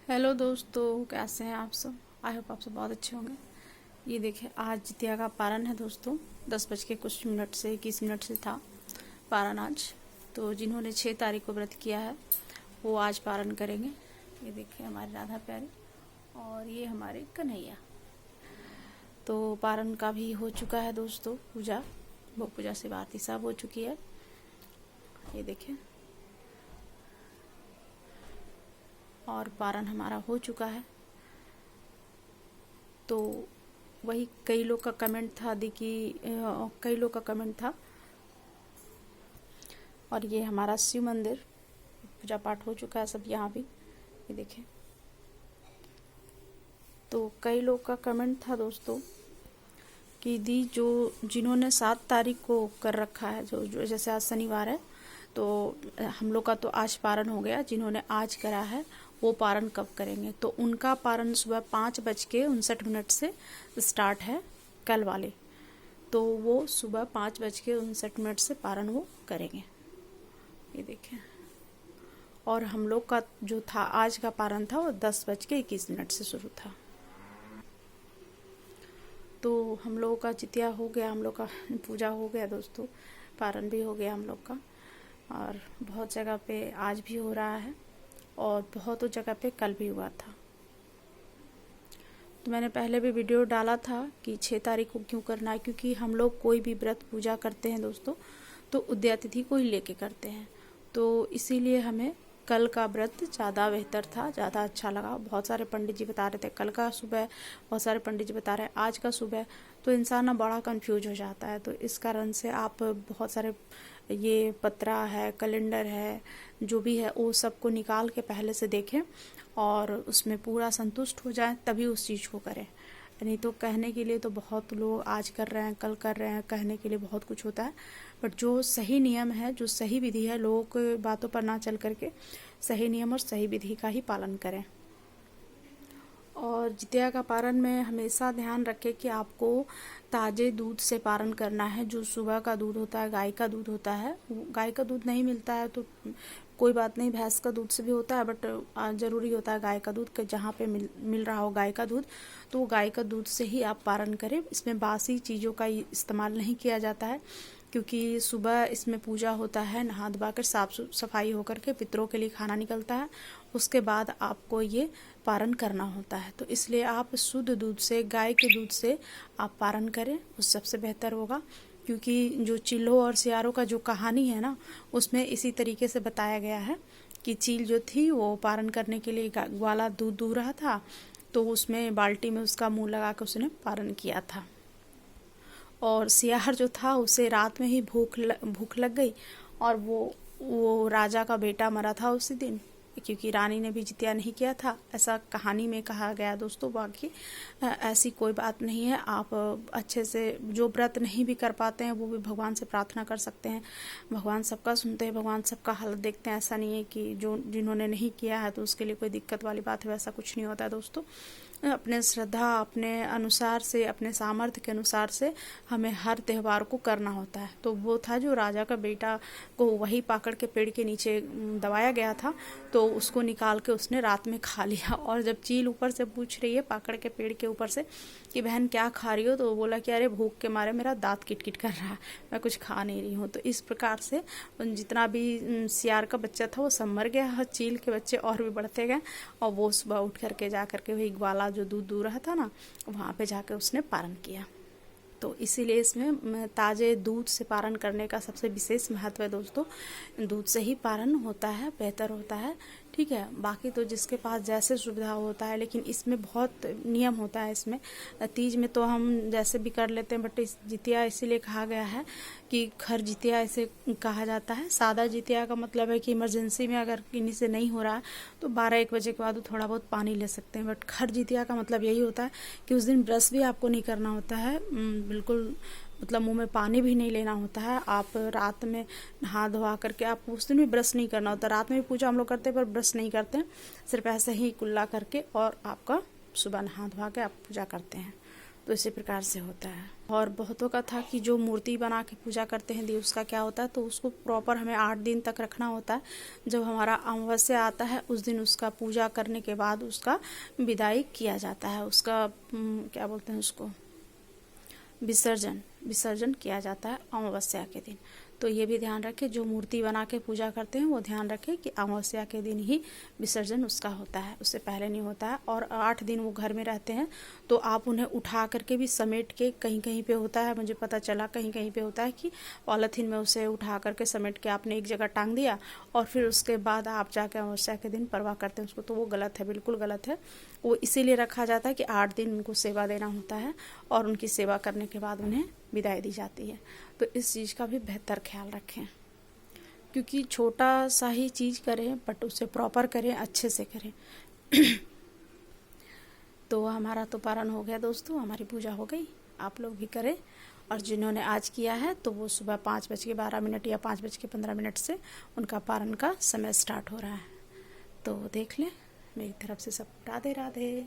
Hello दोस्तों, कैसे हैं आप सब। आई होप आप सब बहुत अच्छे होंगे। ये देखिए, आज जितिया का पारण है दोस्तों। 10 बज के कुछ मिनट से 21 मिनट से था पारण आज। तो जिन्होंने 6 तारीख को व्रत किया है वो आज पारण करेंगे। ये देखिए हमारी राधा प्यारी और ये हमारे कन्हैया। तो पारण का भी हो चुका है दोस्तों पूजा। वो पूजा से आरती सब हो चुकी है। ये देखिए, और पारण हमारा हो चुका है। तो वही कई लोग का कमेंट था कई लोग का कमेंट था। और ये हमारा शिव मंदिर पूजा पाठ हो चुका है सब यहाँ भी। ये देखें, तो कई लोग का कमेंट था दोस्तों कि दी जो जिन्होंने 7 तारीख को कर रखा है, जो जैसे आज शनिवार है तो हम लोग का तो आज पारण हो गया। जिन्होंने आज करा है वो पारण कब करेंगे? तो उनका पारण सुबह 5:59 से स्टार्ट है कल वाले। तो वो सुबह 5:59 से पारण वो करेंगे। ये देखें, और हम लोग का जो था आज का पारण था वो 10:21 से शुरू था। तो हम लोगों का जितिया हो गया, हम लोग का पूजा हो गया दोस्तों, पारण भी हो गया हम लोग का। और बहुत जगह पे आज भी हो रहा है और बहुत जगह पे कल भी हुआ था। तो मैंने पहले भी वीडियो डाला था कि 6 तारीख को क्यों करना है, क्योंकि हम लोग कोई भी व्रत पूजा करते हैं दोस्तों तो उद्यातिथि को ही लेके करते हैं। तो इसीलिए हमें कल का व्रत ज़्यादा बेहतर था, ज़्यादा अच्छा लगा। बहुत सारे पंडित जी बता रहे थे कल का सुबह, बहुत सारे पंडित जी बता रहे हैं आज का सुबह। तो इंसान ना बड़ा कंफ्यूज हो जाता है। तो इस कारण से आप बहुत सारे ये पत्रा है, कैलेंडर है, जो भी है वो सबको निकाल के पहले से देखें और उसमें पूरा संतुष्ट हो जाए तभी उस चीज़ को करें। नहीं तो कहने के लिए तो बहुत लोग आज कर रहे हैं, कल कर रहे हैं, कहने के लिए बहुत कुछ होता है। बट जो सही नियम है, जो सही विधि है, लोगों के बातों पर ना चल करके सही नियम और सही विधि का ही पालन करें। और जितिया का पारण में हमेशा ध्यान रखें कि आपको ताज़े दूध से पारण करना है। जो सुबह का दूध होता है, गाय का दूध होता है। गाय का दूध नहीं मिलता है तो कोई बात नहीं, भैंस का दूध से भी होता है, बट ज़रूरी होता है गाय का दूध के जहाँ पे मिल रहा हो गाय का दूध, तो गाय का दूध से ही आप पारण करें। इसमें बासी चीज़ों का इस्तेमाल नहीं किया जाता है, क्योंकि सुबह इसमें पूजा होता है, नहा धोवा कर साफ सफाई होकर के पितरों के लिए खाना निकलता है, उसके बाद आपको ये पारण करना होता है। तो इसलिए आप शुद्ध दूध से, गाय के दूध से आप पारण करें, उस सबसे बेहतर होगा। क्योंकि जो चिल्लों और सियारों का जो कहानी है ना, उसमें इसी तरीके से बताया गया है कि चील जो थी वो पारण करने के लिए ग्वाला दूध दूह रहा था, तो उसमें बाल्टी में उसका मुंह लगा कर उसने पारण किया था। और सियार जो था उसे रात में ही भूख लग गई और वो राजा का बेटा मरा था उसी दिन, क्योंकि रानी ने भी जितिया नहीं किया था, ऐसा कहानी में कहा गया दोस्तों। बाकी ऐसी कोई बात नहीं है। आप अच्छे से जो व्रत नहीं भी कर पाते हैं वो भी भगवान से प्रार्थना कर सकते हैं। भगवान सबका सुनते हैं, भगवान सबका हालत देखते हैं। ऐसा नहीं है कि जिन्होंने नहीं किया है तो उसके लिए कोई दिक्कत वाली बात है, वैसा कुछ नहीं होता है दोस्तों। अपने श्रद्धा, अपने अनुसार से, अपने सामर्थ्य के अनुसार से हमें हर त्यौहार को करना होता है। तो वो था जो राजा का बेटा को वही पाकड़ के पेड़ के नीचे दबाया गया था, तो उसको निकाल के उसने रात में खा लिया। और जब चील ऊपर से पूछ रही है पाकड़ के पेड़ के ऊपर से कि बहन क्या खा रही हो, तो वो बोला कि अरे भूख के मारे मेरा दांत किटकिट कर रहा है, मैं कुछ खा नहीं रही हूँ। तो इस प्रकार से जितना भी सियार का बच्चा था वो सब मर गया, चील के बच्चे और भी बढ़ते गए। और वो सुबह उठ करके जा करके वही ग्वाला जो दूध दूह रहा था ना, वहाँ पे जाके उसने पारण किया। तो इसीलिए इसमें ताज़े दूध से पारण करने का सबसे विशेष महत्व है दोस्तों। दूध से ही पारण होता है, बेहतर होता है, ठीक है। बाकी तो जिसके पास जैसे सुविधा होता है, लेकिन इसमें बहुत नियम होता है। इसमें तीज में तो हम जैसे भी कर लेते हैं, बट इस जितिया इसीलिए कहा गया है कि खर जितिया ऐसे कहा जाता है। सादा जितिया का मतलब है कि इमरजेंसी में अगर किन्हीं से नहीं हो रहा है तो 12-1 बजे के बाद थोड़ा बहुत पानी ले सकते हैं। बट खर जितिया का मतलब यही होता है कि उस दिन ब्रश भी आपको नहीं करना होता है, बिल्कुल मतलब मुंह में पानी भी नहीं लेना होता है। आप रात में नहा धोवा करके, आप उस दिन भी ब्रश नहीं करना होता। रात में भी पूजा हम लोग करते हैं पर ब्रश नहीं करते हैं, सिर्फ ऐसे ही कुल्ला करके और आपका सुबह नहा धोवा के आप पूजा करते हैं। तो इसी प्रकार से होता है। और बहुतों का था कि जो मूर्ति बना के पूजा करते हैं देव, उसका क्या होता है, तो उसको प्रॉपर हमें 8 दिन तक रखना होता है। जब हमारा अमावस्या आता है उस दिन उसका पूजा करने के बाद उसका विदाई किया जाता है, उसका क्या बोलते हैं उसको, विसर्जन किया जाता है अमावस्या के दिन। तो ये भी ध्यान रखें, जो मूर्ति बना के पूजा करते हैं वो ध्यान रखें कि अमावस्या के दिन ही विसर्जन उसका होता है, उससे पहले नहीं होता है। और 8 दिन वो घर में रहते हैं, तो आप उन्हें उठा करके भी समेट के, कहीं कहीं पे होता है, मुझे पता चला कहीं कहीं पे होता है कि पॉलीथीन में उसे उठा करके समेट के आपने एक जगह टांग दिया और फिर उसके बाद आप जाके अमावस्या के दिन परवाह करते हैं उसको, तो वो गलत है, बिल्कुल गलत है। वो इसीलिए रखा जाता है कि 8 दिन उनको सेवा देना होता है और उनकी सेवा करने के बाद उन्हें विदाई दी जाती है। तो इस चीज़ का भी बेहतर ख्याल रखें, क्योंकि छोटा सा ही चीज़ करें बट उसे प्रॉपर करें, अच्छे से करें। तो हमारा तो पारण हो गया दोस्तों, हमारी पूजा हो गई, आप लोग भी करें। और जिन्होंने आज किया है तो वो सुबह 5:12 या 5:15 से उनका पारण का समय स्टार्ट हो रहा है। तो देख लें। मेरी तरफ से सब राधे राधे।